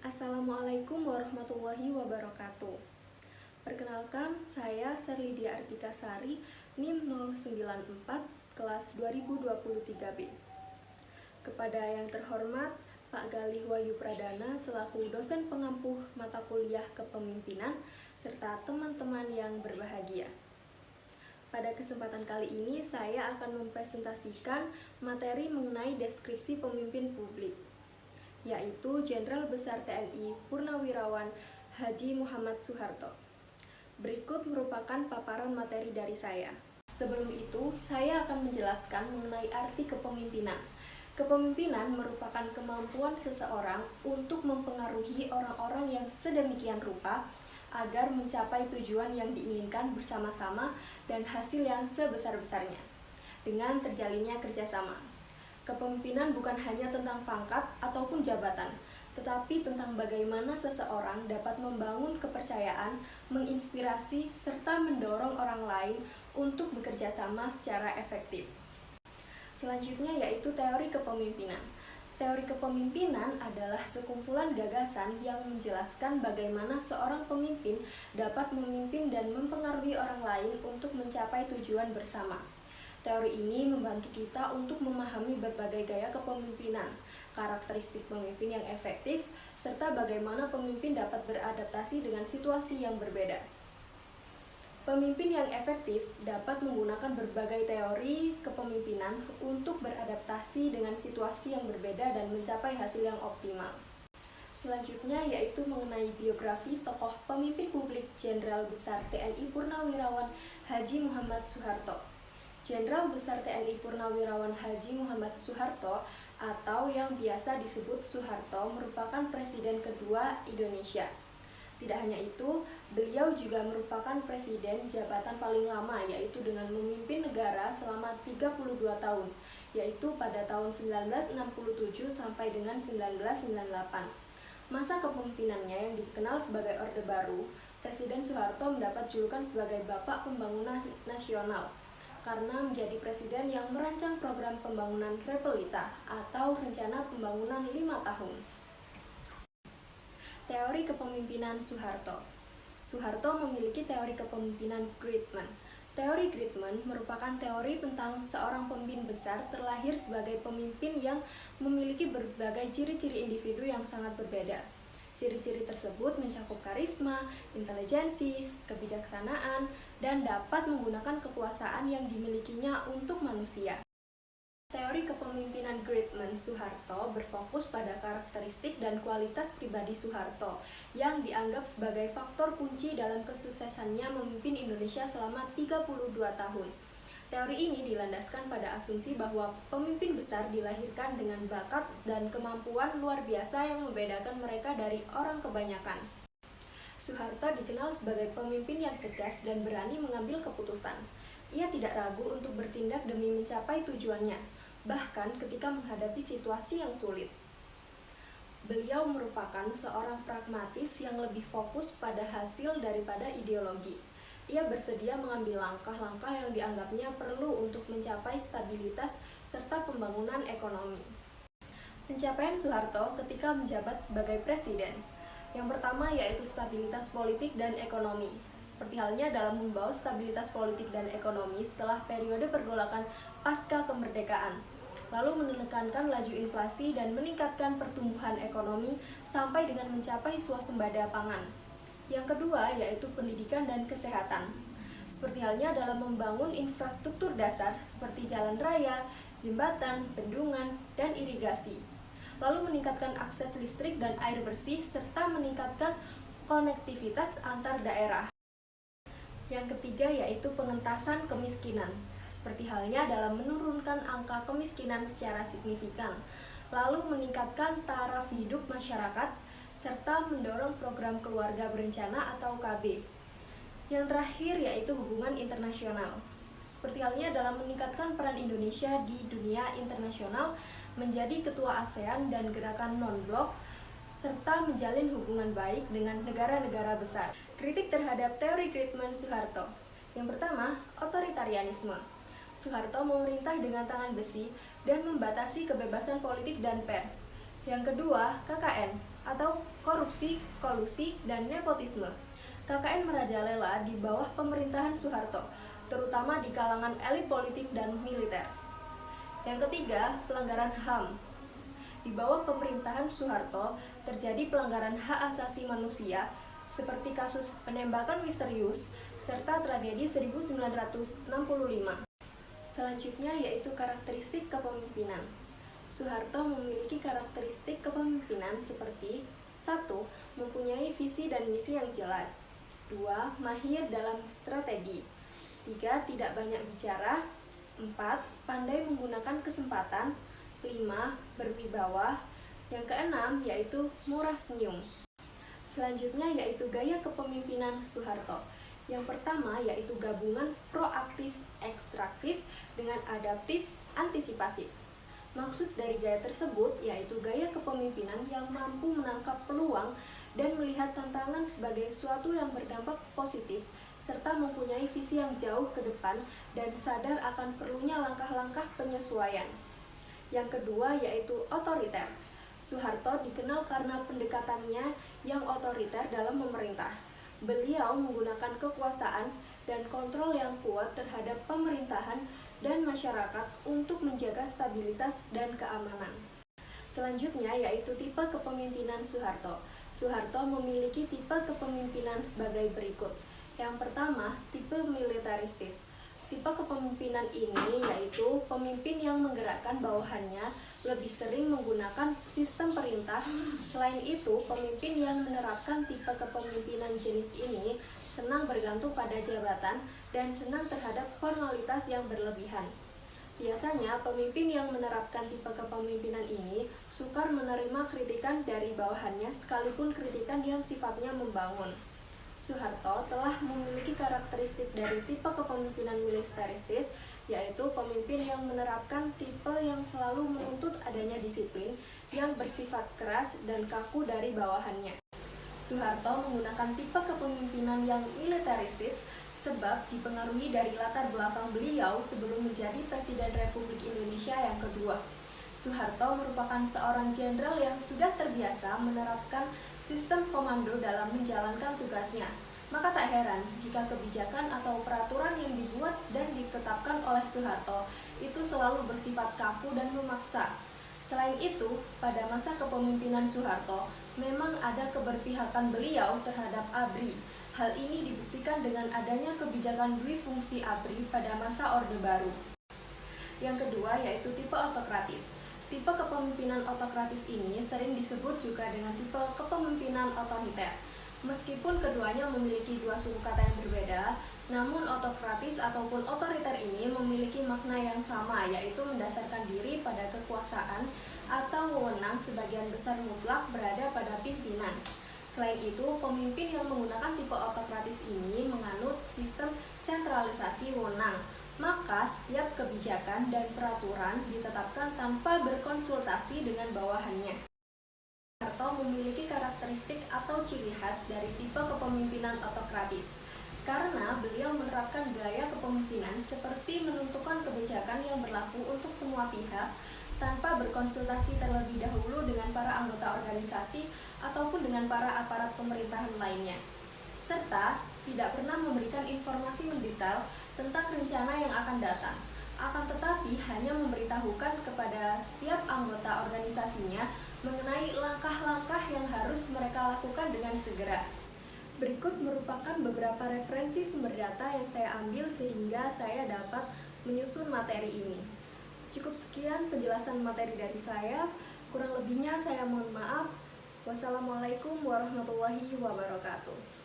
Assalamualaikum warahmatullahi wabarakatuh. Perkenalkan, saya Serlidia Artika Sari, NIM 094, kelas 2023B. Kepada yang terhormat Pak Galih Wahyu Pradana selaku dosen pengampuh mata kuliah kepemimpinan, serta teman-teman yang berbahagia. Pada kesempatan kali ini, saya akan mempresentasikan materi mengenai deskripsi pemimpin publik, yaitu Jenderal Besar TNI Purnawirawan Haji Muhammad Soeharto. Berikut merupakan paparan materi dari saya. Sebelum itu, saya akan menjelaskan mengenai arti kepemimpinan. Kepemimpinan merupakan kemampuan seseorang untuk mempengaruhi orang-orang yang sedemikian rupa agar mencapai tujuan yang diinginkan bersama-sama dan hasil yang sebesar-besarnya dengan terjalinnya kerjasama. Kepemimpinan bukan hanya tentang pangkat ataupun jabatan, tetapi tentang bagaimana seseorang dapat membangun kepercayaan, menginspirasi, serta mendorong orang lain untuk bekerja sama secara efektif. Selanjutnya yaitu teori kepemimpinan. Teori kepemimpinan adalah sekumpulan gagasan yang menjelaskan bagaimana seorang pemimpin dapat memimpin dan mempengaruhi orang lain untuk mencapai tujuan bersama. Teori ini membantu kita untuk memahami berbagai gaya kepemimpinan, karakteristik pemimpin yang efektif, serta bagaimana pemimpin dapat beradaptasi dengan situasi yang berbeda. Pemimpin yang efektif dapat menggunakan berbagai teori kepemimpinan untuk beradaptasi dengan situasi yang berbeda dan mencapai hasil yang optimal. Selanjutnya yaitu mengenai biografi tokoh pemimpin publik Jenderal Besar TNI Purnawirawan Haji Muhammad Soeharto. Jenderal Besar TNI Purnawirawan Haji Muhammad Soeharto atau yang biasa disebut Soeharto merupakan presiden kedua Indonesia. Tidak hanya itu, beliau juga merupakan presiden jabatan paling lama, yaitu dengan memimpin negara selama 32 tahun, yaitu pada tahun 1967 sampai dengan 1998. Masa kepemimpinannya yang dikenal sebagai Orde Baru, Presiden Soeharto mendapat julukan sebagai Bapak Pembangunan Nasional karena menjadi presiden yang merancang program pembangunan Repelita atau rencana pembangunan 5 tahun. Teori kepemimpinan Soeharto. Soeharto memiliki teori kepemimpinan Greatman. Teori Greatman merupakan teori tentang seorang pemimpin besar terlahir sebagai pemimpin yang memiliki berbagai ciri-ciri individu yang sangat berbeda. Ciri-ciri tersebut mencakup karisma, intelijensi, kebijaksanaan, dan dapat menggunakan kekuasaan yang dimilikinya untuk manusia. Teori kepemimpinan Greatman Soeharto berfokus pada karakteristik dan kualitas pribadi Soeharto yang dianggap sebagai faktor kunci dalam kesuksesannya memimpin Indonesia selama 32 tahun. Teori ini dilandaskan pada asumsi bahwa pemimpin besar dilahirkan dengan bakat dan kemampuan luar biasa yang membedakan mereka dari orang kebanyakan. Soeharto dikenal sebagai pemimpin yang tegas dan berani mengambil keputusan. Ia tidak ragu untuk bertindak demi mencapai tujuannya, bahkan ketika menghadapi situasi yang sulit. Beliau merupakan seorang pragmatis yang lebih fokus pada hasil daripada ideologi. Ia bersedia mengambil langkah-langkah yang dianggapnya perlu untuk mencapai stabilitas serta pembangunan ekonomi. Pencapaian Soeharto ketika menjabat sebagai presiden. Yang pertama yaitu stabilitas politik dan ekonomi. Seperti halnya dalam membawa stabilitas politik dan ekonomi setelah periode pergolakan pasca kemerdekaan, lalu menekankan laju inflasi dan meningkatkan pertumbuhan ekonomi sampai dengan mencapai swasembada pangan. Yang kedua yaitu pendidikan dan kesehatan. Seperti halnya dalam membangun infrastruktur dasar seperti jalan raya, jembatan, bendungan, dan irigasi. Lalu meningkatkan akses listrik dan air bersih serta meningkatkan konektivitas antar daerah. Yang ketiga yaitu pengentasan kemiskinan. Seperti halnya dalam menurunkan angka kemiskinan secara signifikan, lalu meningkatkan taraf hidup masyarakat, serta mendorong program keluarga berencana atau KB. Yang terakhir yaitu hubungan internasional. Seperti halnya dalam meningkatkan peran Indonesia di dunia internasional, menjadi ketua ASEAN dan gerakan non-blok, serta menjalin hubungan baik dengan negara-negara besar. Kritik terhadap teori Greatman Soeharto. Yang pertama, otoritarianisme. Soeharto memerintah dengan tangan besi dan membatasi kebebasan politik dan pers. Yang kedua, KKN atau korupsi. korupsi, kolusi, dan nepotisme. KKN merajalela di bawah pemerintahan Soeharto, terutama di kalangan elit politik dan militer. Yang ketiga, pelanggaran HAM. Di bawah pemerintahan Soeharto, terjadi pelanggaran hak asasi manusia seperti kasus penembakan misterius serta tragedi 1965. Selanjutnya yaitu karakteristik kepemimpinan. Soeharto memiliki karakteristik kepemimpinan seperti 1. Mempunyai visi dan misi yang jelas. 2. Mahir dalam strategi. 3. Tidak banyak bicara. 4. Pandai menggunakan kesempatan. 5. Berwibawa. Yang keenam yaitu murah senyum. Selanjutnya yaitu gaya kepemimpinan Soeharto. Yang pertama yaitu gabungan proaktif ekstraktif dengan adaptif antisipasif. Maksud dari gaya tersebut yaitu gaya kepemimpinan yang mampu menangkap peluang dan melihat tantangan sebagai suatu yang berdampak positif, serta mempunyai visi yang jauh ke depan dan sadar akan perlunya langkah-langkah penyesuaian. Yang kedua yaitu otoriter. Soeharto dikenal karena pendekatannya yang otoriter dalam memerintah. Beliau menggunakan kekuasaan dan kontrol yang kuat terhadap pemerintahan dan masyarakat untuk menjaga stabilitas dan keamanan. Selanjutnya yaitu tipe kepemimpinan Soeharto. Soeharto memiliki tipe kepemimpinan sebagai berikut. Yang pertama, tipe militeristis. Tipe kepemimpinan ini yaitu pemimpin yang menggerakkan bawahannya lebih sering menggunakan sistem perintah. Selain itu, pemimpin yang menerapkan tipe kepemimpinan jenis ini senang bergantung pada jabatan dan senang terhadap formalitas yang berlebihan. Biasanya, pemimpin yang menerapkan tipe kepemimpinan ini sukar menerima kritikan dari bawahannya sekalipun kritikan yang sifatnya membangun. Soeharto telah memiliki karakteristik dari tipe kepemimpinan militeristis, yaitu pemimpin yang menerapkan tipe yang selalu menuntut adanya disiplin yang bersifat keras dan kaku dari bawahannya. Soeharto menggunakan tipe kepemimpinan yang militeristis sebab dipengaruhi dari latar belakang beliau sebelum menjadi Presiden Republik Indonesia yang kedua. Soeharto merupakan seorang jenderal yang sudah terbiasa menerapkan sistem komando dalam menjalankan tugasnya. Maka tak heran jika kebijakan atau peraturan yang dibuat dan ditetapkan oleh Soeharto itu selalu bersifat kaku dan memaksa. Selain itu, pada masa kepemimpinan Soeharto, memang ada keberpihakan beliau terhadap ABRI. Hal ini dibuktikan dengan adanya kebijakan duifungsi ABRI pada masa Orde Baru. Yang kedua yaitu tipe autokratis. Tipe kepemimpinan autokratis ini sering disebut juga dengan tipe kepemimpinan otoriter. Meskipun keduanya memiliki dua suku kata yang berbeda, namun autokratis ataupun otoriter ini memiliki makna yang sama, yaitu mendasarkan diri pada kekuasaan atau wewenang sebagian besar mutlak berada pada pimpinan. Selain itu, pemimpin yang menggunakan tipe autokratis ini menganut sistem sentralisasi wewenang. Maka setiap kebijakan dan peraturan ditetapkan tanpa berkonsultasi dengan bawahannya. Soeharto memiliki karakteristik atau ciri khas dari tipe kepemimpinan autokratis, karena beliau menerapkan gaya kepemimpinan seperti menentukan kebijakan yang berlaku untuk semua pihak tanpa berkonsultasi terlebih dahulu dengan para anggota organisasi ataupun dengan para aparat pemerintahan lainnya, serta tidak pernah memberikan informasi mendetail tentang rencana yang akan datang, akan tetapi hanya memberitahukan kepada setiap anggota organisasinya mengenai langkah-langkah yang harus mereka lakukan dengan segera. Berikut merupakan beberapa referensi sumber data yang saya ambil sehingga saya dapat menyusun materi ini. Cukup sekian penjelasan materi dari saya, kurang lebihnya saya mohon maaf. Wassalamualaikum warahmatullahi wabarakatuh.